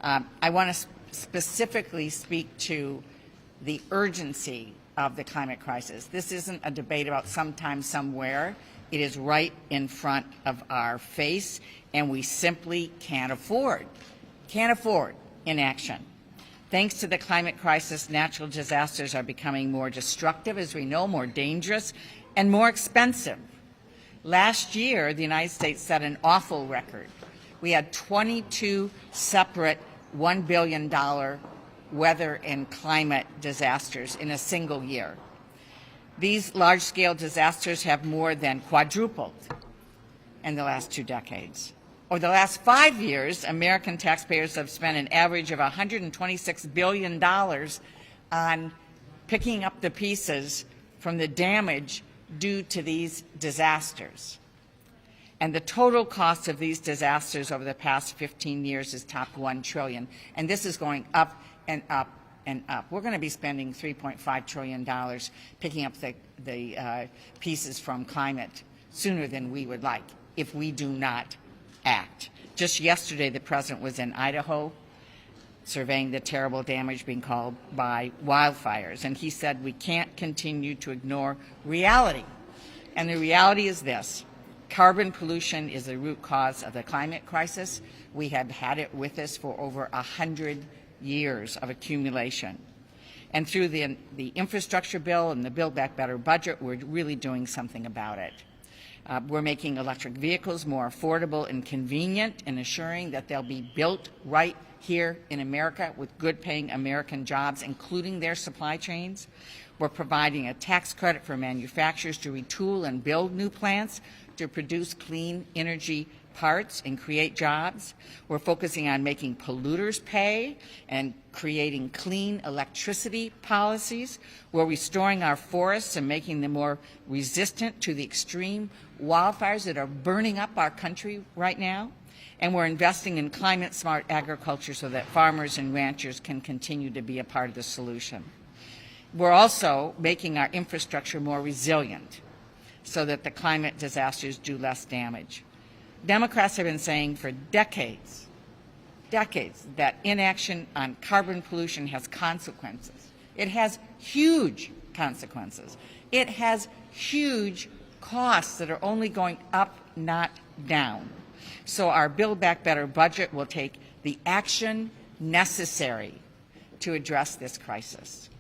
I want to specifically speak to the urgency of the climate crisis. This isn't a debate about sometime, somewhere. It is right in front of our face, and we simply can't afford inaction. Thanks to the climate crisis, natural disasters are becoming more destructive, as we know, more dangerous, and more expensive. Last year, the United States set an awful record. We had 22 separate $1 billion weather and climate disasters in a single year. These large-scale disasters have more than quadrupled in the last 2 decades. Over the last 5 years, American taxpayers have spent an average of $126 billion on picking up the pieces from the damage due to these disasters. And the total cost of these disasters over the past 15 years is topped $1 trillion. And this is going up and up and up. We're going to be spending $3.5 trillion picking up the pieces from climate sooner than we would like if we do not act. Just yesterday, the President was in Idaho surveying the terrible damage being caused by wildfires. And he said we can't continue to ignore reality. And the reality is this. Carbon pollution is the root cause of the climate crisis. We have had it with us for over 100 years of accumulation. And through the infrastructure bill and the Build Back Better budget, we're really doing something about it. We're making electric vehicles more affordable and convenient and assuring that they'll be built right here in America with good-paying American jobs, including their supply chains. We're providing a tax credit for manufacturers to retool and build new plants to produce clean energy parts and create jobs. We're focusing on making polluters pay and creating clean electricity policies. We're restoring our forests and making them more resistant to the extreme wildfires that are burning up our country right now. And we're investing in climate-smart agriculture so that farmers and ranchers can continue to be a part of the solution. We're also making our infrastructure more resilient so that the climate disasters do less damage. Democrats have been saying for decades, that inaction on carbon pollution has consequences. It has huge consequences. It has huge costs that are only going up, not down. So our Build Back Better budget will take the action necessary to address this crisis.